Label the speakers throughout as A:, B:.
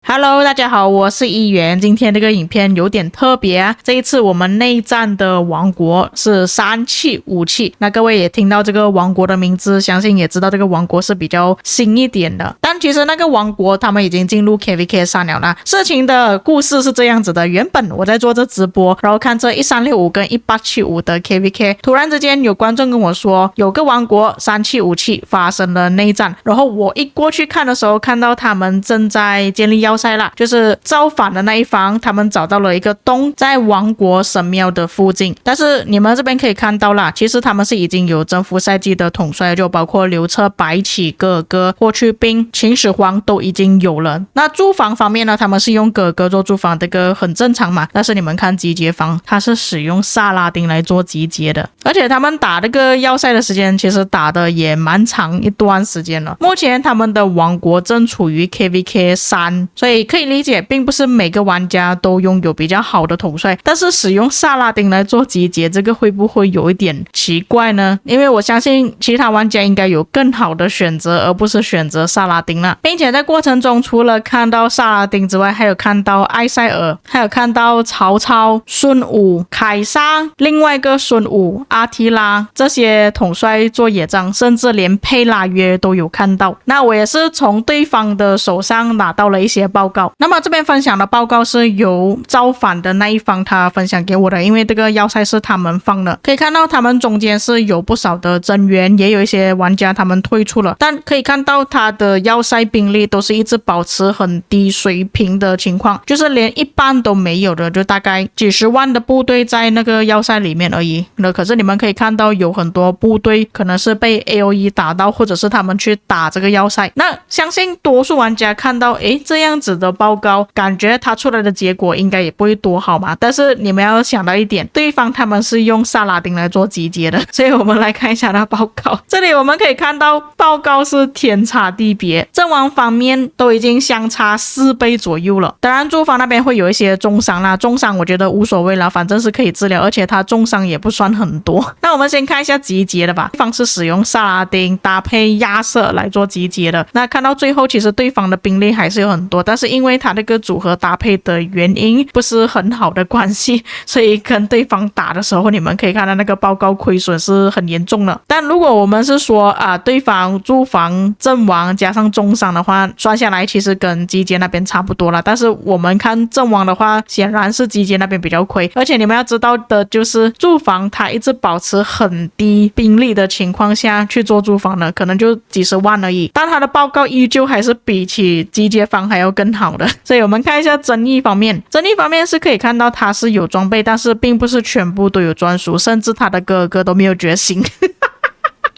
A: Hello， 大家好，我是一元。今天这个影片有点特别啊，这一次我们内战的王国是三气武器。那各位也听到这个王国的名字，相信也知道这个王国是比较新一点的。但其实那个王国他们已经进入 KVK 3了啦。事情的故事是这样子的，原本我在做这直播，然后看这1365跟1875的 KVK， 突然之间有观众跟我说，有个王国三气武器发生了内战，然后我一过去看的时候，看到他们正在建立要塞啦，就是造反的那一方，他们找到了一个洞在王国神庙的附近。但是你们这边可以看到啦，其实他们是已经有征服赛季的统帅，就包括刘彻、白起、哥哥、霍去病、秦始皇都已经有了。那驻防方面呢，他们是用哥哥做驻防，这个很正常嘛。但是你们看集结方，他是使用萨拉丁来做集结的，而且他们打这个要塞的时间其实打的也蛮长一段时间了。目前他们的王国正处于 KVK 3，所以可以理解，并不是每个玩家都拥有比较好的统帅，但是使用萨拉丁来做集结，这个会不会有一点奇怪呢？因为我相信其他玩家应该有更好的选择，而不是选择萨拉丁啦。并且在过程中，除了看到萨拉丁之外，还有看到埃塞尔，还有看到曹操、孙武、凯撒，另外一个孙武、阿提拉这些统帅做野战，甚至连佩拉约都有看到。那我也是从对方的手上拿到了一些报告。那么这边分享的报告是由造反的那一方他分享给我的，因为这个要塞是他们放的，可以看到他们中间是有不少的增援，也有一些玩家他们退出了，但可以看到他的要塞兵力都是一直保持很低水平的情况，就是连一半都没有的，就大概几十万的部队在那个要塞里面而已。那可是你们可以看到有很多部队可能是被 AOE 打到，或者是他们去打这个要塞。那相信多数玩家看到这样子的报告，感觉他出来的结果应该也不会多好嘛。但是你们要想到一点，对方他们是用萨拉丁来做集结的，所以我们来看一下他报告。这里我们可以看到报告是天差地别，阵亡方面都已经相差4倍左右了。当然驻防那边会有一些重伤啦，重伤我觉得无所谓啦，反正是可以治疗，而且他重伤也不算很多。那我们先看一下集结的吧，对方是使用萨拉丁搭配亚瑟来做集结的。那看到最后其实对方的兵力还是有很多，但是因为他那个组合搭配的原因不是很好的关系，所以跟对方打的时候你们可以看到那个报告亏损是很严重的。但如果我们是说对方驻防阵亡加上重伤的话，算下来其实跟集结那边差不多了。但是我们看阵亡的话，显然是集结那边比较亏，而且你们要知道的就是驻防他一直保持很低兵力的情况下去做驻防的，可能就几十万而已，但他的报告依旧还是比起集结方还要更好的。所以我们看一下争议方面，争议方面是可以看到他是有装备，但是并不是全部都有专属，甚至他的哥哥都没有觉醒。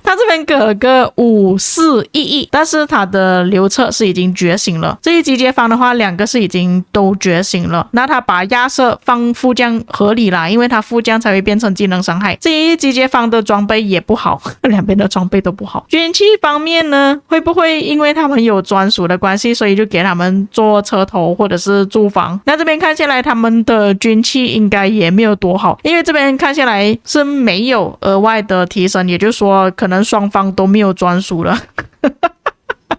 A: 他这边哥哥5411，但是他的刘彻是已经觉醒了。这一集结方的话，2个是已经都觉醒了。那他把亚瑟放副将合理啦，因为他副将才会变成技能伤害。这一集结方的装备也不好，两边的装备都不好。军器方面呢，会不会因为他们有专属的关系，所以就给他们做车头或者是驻防？那这边看下来，他们的军器应该也没有多好，因为这边看下来是没有额外的提升，也就是说可能双方都没有专属了。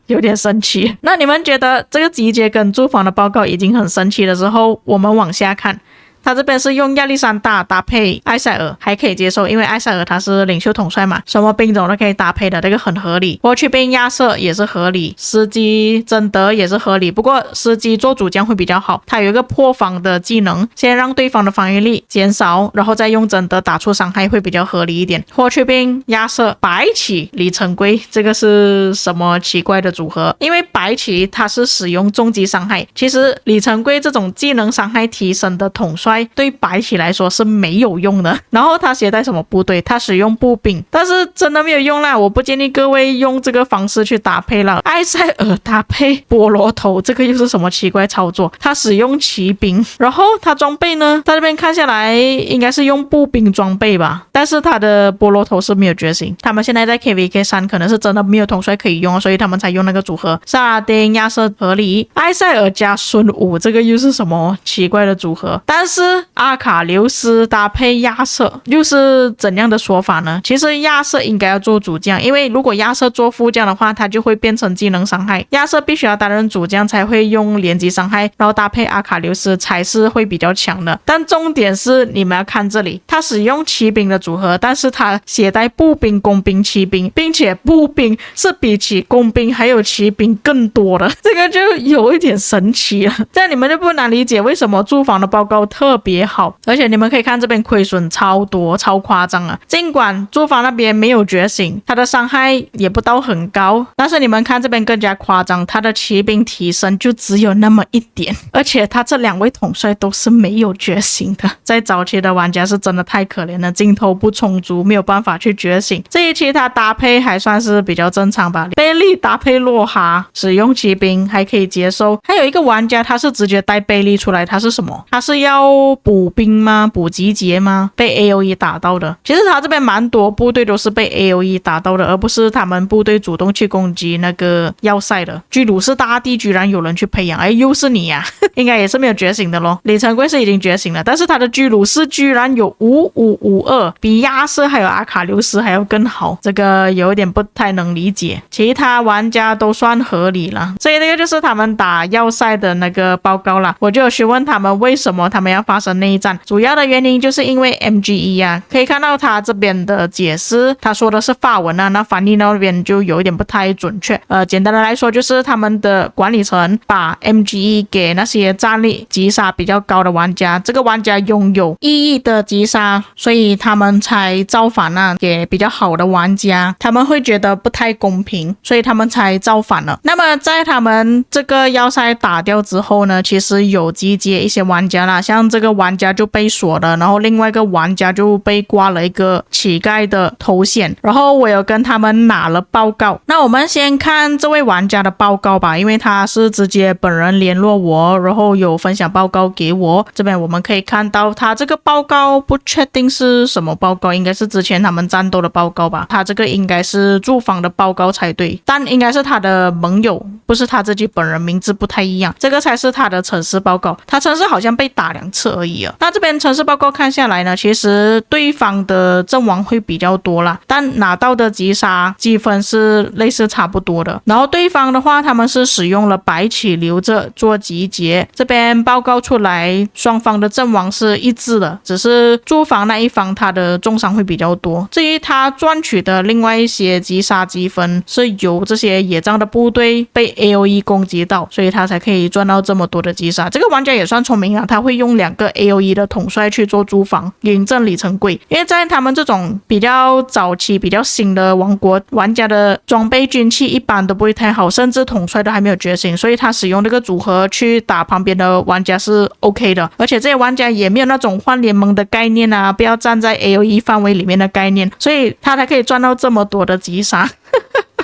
A: 有点生气。那你们觉得这个集结跟驻防的报告已经很生气的时候，我们往下看，他这边是用亚历山大搭配埃塞尔，还可以接受，因为埃塞尔他是领袖统帅嘛，什么兵种都可以搭配的，这个很合理。霍去病亚瑟也是合理，司机贞德也是合理，不过司机做主将会比较好，他有一个破防的技能，先让对方的防御力减少，然后再用贞德打出伤害会比较合理一点。霍去病亚瑟白起李成规，这个是什么奇怪的组合？因为白起他是使用重击伤害，其实李成规这种技能伤害提升的统帅对白起来说是没有用的。然后他携带什么部队？他使用步兵，但是真的没有用啦，我不建议各位用这个方式去搭配了。埃塞尔搭配菠萝头，这个又是什么奇怪操作？他使用骑兵，然后他装备呢，他这边看下来应该是用步兵装备吧，但是他的菠萝头是没有觉醒。他们现在在 KVK 3可能是真的没有统帅可以用，所以他们才用那个组合。萨拉丁亚瑟合理，埃塞尔加孙武，这个又是什么奇怪的组合？但是是阿卡琉斯搭配亚瑟，又是怎样的说法呢？其实亚瑟应该要做主将，因为如果亚瑟做副将的话，他就会变成技能伤害。亚瑟必须要担任主将才会用连击伤害，然后搭配阿卡琉斯才是会比较强的。但重点是你们要看这里，他使用骑兵的组合，但是他携带步兵、工兵、骑兵，并且步兵是比起工兵还有骑兵更多的，这个就有一点神奇了。这样你们就不难理解为什么驻防的报告特别好，而且你们可以看这边亏损超多，超夸张啊！尽管驻防那边没有觉醒，他的伤害也不到很高，但是你们看这边更加夸张，他的骑兵提升就只有那么一点，而且他这两位统帅都是没有觉醒的。在早期的玩家是真的太可怜了，镜头不充足，没有办法去觉醒。这一期他搭配还算是比较正常吧，贝利搭配洛哈，使用骑兵还可以接受。还有一个玩家他是直接带贝利出来，他是什么？他是要补兵吗？补集结吗？被 AOE 打到的。其实他这边蛮多部队都是被 AOE 打到的，而不是他们部队主动去攻击那个要塞的。居鲁士大帝居然有人去培养，哎，又是你呀、应该也是没有觉醒的咯。李成贵是已经觉醒了，但是他的居鲁士居然有5552，比亚瑟还有阿卡琉斯还要更好，这个有一点不太能理解。其他玩家都算合理了，所以这个就是他们打要塞的那个报告啦。我就有询问他们为什么他们要发生内战，主要的原因就是因为 MGE 啊，可以看到他这边的解释，他说的是法文啊，那翻译那边就有一点不太准确。简单的来说就是他们的管理层把 MGE 给那些战力击杀比较高的玩家，这个玩家拥有意义的击杀，所以他们才造反啊，给比较好的玩家，他们会觉得不太公平，所以他们才造反了。那么在他们这个要塞打掉之后呢，其实有集结一些玩家啦，像这个玩家就被锁了，然后另外一个玩家就被挂了一个乞丐的头衔，然后我有跟他们拿了报告。那我们先看这位玩家的报告吧，因为他是直接本人联络我，然后有分享报告给我。这边我们可以看到他这个报告不确定是什么报告，应该是之前他们战斗的报告吧，他这个应该是驻防的报告才对，但应该是他的盟友，不是他自己本人，名字不太一样，这个才是他的城市报告。他城市好像被打2次而已啊。那这边城市报告看下来呢，其实对方的阵亡会比较多啦，但拿到的击杀积分是类似差不多的。然后对方的话，他们是使用了白起留着做集结，这边报告出来双方的阵亡是一致的，只是驻防那一方他的重伤会比较多。至于他赚取的另外一些击杀积分是由这些野战的部队被 AOE 攻击到，所以他才可以赚到这么多的击杀。这个玩家也算聪明啊，他会用2个 AOE 的统帅去做驻防，嬴政李成贵。因为在他们这种比较早期比较新的王国，玩家的装备军器一般都不会太好，甚至统帅都还没有觉醒，所以他使用这个组合去打旁边的玩家是 OK 的。而且这些玩家也没有那种换联盟的概念啊，不要站在 AOE 范围里面的概念，所以他才可以赚到这么多的击杀。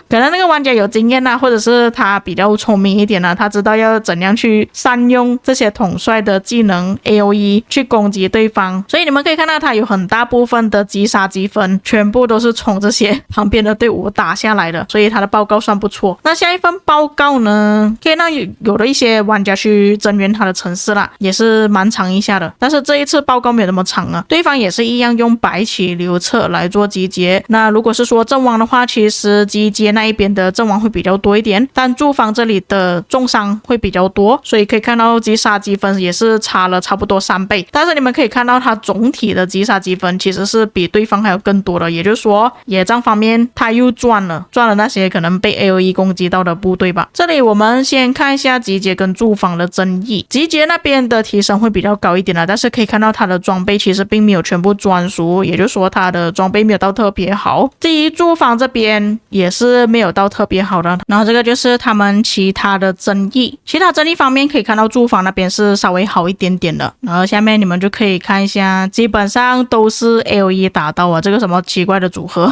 A: 可能那个玩家有经验啊，或者是他比较聪明一点啊，他知道要怎样去善用这些统帅的技能 AOE 去攻击对方，所以你们可以看到他有很大部分的击杀积分全部都是从这些旁边的队伍打下来的，所以他的报告算不错。那下一份报告呢，可以让有的一些玩家去增援他的城市啦，也是蛮长一下的，但是这一次报告没有那么长啊。对方也是一样用白起流策来做集结，那如果是说阵亡的话，其实集结那一边的阵亡会比较多一点，但驻防这里的重伤会比较多，所以可以看到击杀积分也是差了差不多3倍。但是你们可以看到它总体的击杀积分其实是比对方还有更多的，也就是说野战方面他又赚了那些可能被 AOE 攻击到的部队吧。这里我们先看一下集结跟驻防的争议，集结那边的提升会比较高一点啦，但是可以看到它的装备其实并没有全部专属，也就是说它的装备没有到特别好。至于驻防这边也是没有到特别好的，然后这个就是他们其他的争议。其他争议方面可以看到驻防那边是稍微好一点点的，然后下面你们就可以看一下，基本上都是 AOE 打到啊，这个什么奇怪的组合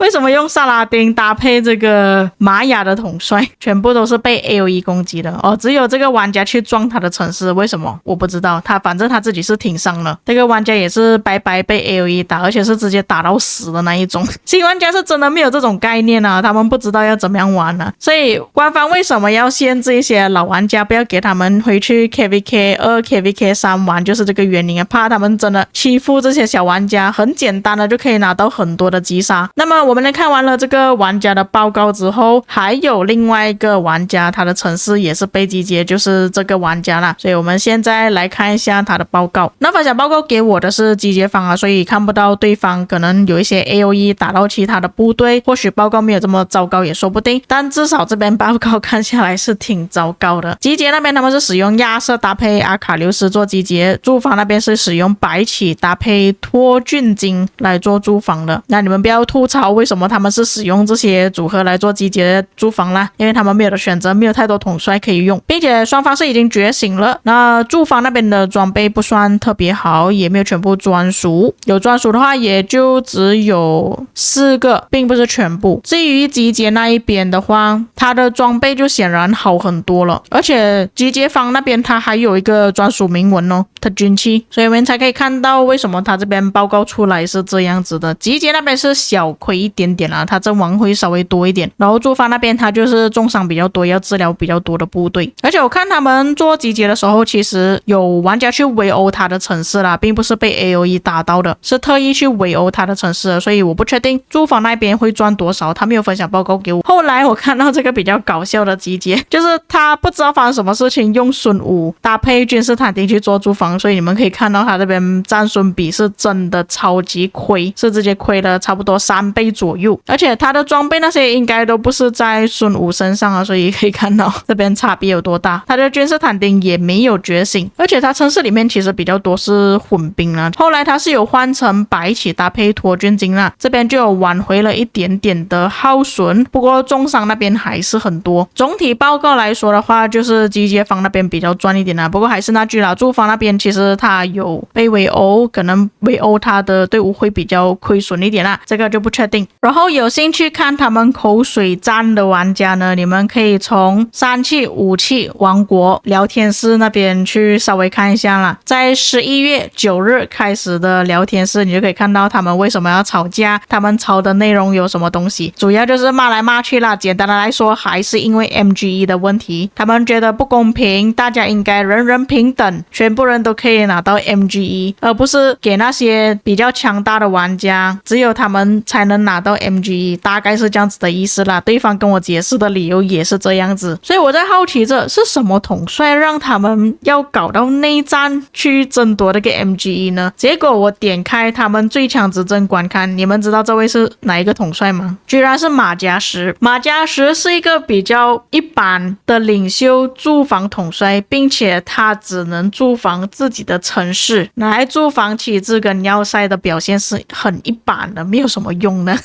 A: 为什么用萨拉丁搭配这个玛雅的统帅，全部都是被 AoE 攻击的哦，只有这个玩家去撞他的城市，为什么？我不知道，反正他自己是挺伤了，这个玩家也是白白被 AoE 打，而且是直接打到死的那一种。新玩家是真的没有这种概念啊，他们不知道要怎么样玩啊，所以官方为什么要限制一些老玩家，不要给他们回去 KVK 2 KVK 3玩，就是这个原因啊，怕他们真的欺负这些小玩家，很简单的就可以拿到很多的击杀。那么我们来看完了这个玩家的报告之后，还有另外一个玩家，他的城市也是被集结，就是这个玩家啦，所以我们现在来看一下他的报告。那分享报告给我的是集结方啊，所以看不到对方可能有一些 AoE 打到其他的部队，或许报告没有这么糟糕也说不定，但至少这边报告看下来是挺糟糕的。集结那边他们是使用亚瑟搭配阿卡琉斯做集结，驻防那边是使用白起搭配托俊金来做驻防的。那你们不要吐槽为什么他们是使用这些组合来做集结驻防啦，因为他们没有的选择，没有太多统帅可以用，并且双方是已经觉醒了。那驻防那边的装备不算特别好，也没有全部专属，有专属的话也就只有4个，并不是全部。至于集结那一边的话，它的装备就显然好很多了，而且集结方那边它还有一个专属铭文哦，它军器，所以我们才可以看到为什么它这边报告出来是这样子的。集结那边是小亏一点点啦，它阵亡会稍微多一点，然后驻防那边它就是重伤比较多，要治疗比较多的部队。而且我看他们做集结的时候，其实有玩家去围殴他的城市啦，并不是被 AoE 打到的，是特意去围殴他的城市的，所以我不确定驻防那边会赚多少，他没有分享报告给我。后来我看到这个比较搞笑的集结，就是他不知道发生什么事情，用孙武搭配君士坦丁去做驻防，所以你们可以看到他这边战损比是真的超级亏，是直接亏了差不多3倍左右，而且他的装备那些应该都不是在孙武身上啊，所以可以看到这边差别有多大。他的君士坦丁也没有觉醒，而且他城市里面其实比较多是混兵啦，后来他是有换成白起搭配托军金啦，这边就有挽回了一点点的耗损，不过重伤那边还是很多。总体报告来说的话，就是集结方那边比较赚一点啦，不过还是那句啦，驻防那边其实他有被围殴，可能围殴他的队伍会比较亏损一点啦，这个就不确定。然后有兴趣看他们口水战的玩家呢，你们可以从3气5气王国聊天室那边去稍微看一下啦，在11月9日开始的聊天室，你就可以看到他们为什么要吵架，他们吵的内容有什么东西，主要就是骂来骂去啦，简单的来说还是因为 MGE 的问题，他们觉得不公平，大家应该人人平等，全部人都可以拿到 MGE， 而不是给那些比较强大的玩家，只有他们才能拿到 MGE， 大概是这样子的意思啦。对方跟我解释的理由也是这样子，所以我在好奇着是什么统帅让他们要搞到内战去争夺这个 MGE 呢？结果我点开他们最强执政观看，你们知道这位是哪一个统帅吗？居然是马加什。马加什是一个比较一般的领袖驻防统帅，并且他只能驻防自己的城市，拿来驻防旗帜跟要塞的表现是很一般的，没有什么用的。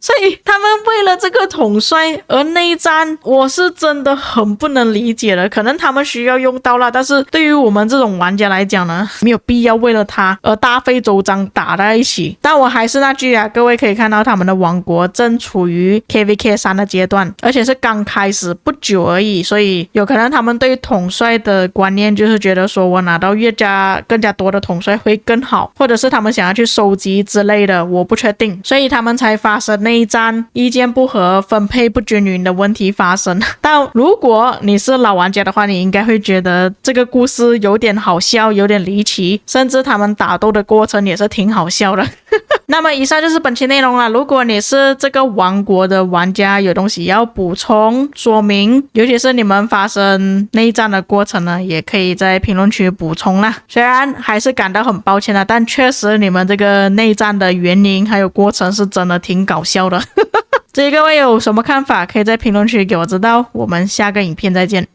A: 所以他们为了这个统帅而内战，我是真的很不能理解的。可能他们需要用到了，但是对于我们这种玩家来讲呢，没有必要为了他而大费周章打在一起。但我还是那句啊，各位可以看到他们的王国正处于 KVK 3的阶段，而且是刚开始不久而已，所以有可能他们对统帅的观念就是觉得说我拿到更加多的统帅会更好，或者是他们想要去收集之类的，我不确定，所以他们才发生内战，意见不合，分配不均匀的问题发生。但如果你是老玩家的话，你应该会觉得这个故事有点好笑，有点离奇，甚至他们打斗的过程也是挺好笑的。那么以上就是本期内容了。如果你是这个王国的玩家，有东西要补充说明，尤其是你们发生内战的过程呢，也可以在评论区补充啦。虽然还是感到很抱歉啦，但确实你们这个内战的原因还有过程是真的挺搞笑的。至于各位有什么看法，可以在评论区给我知道。我们下个影片再见。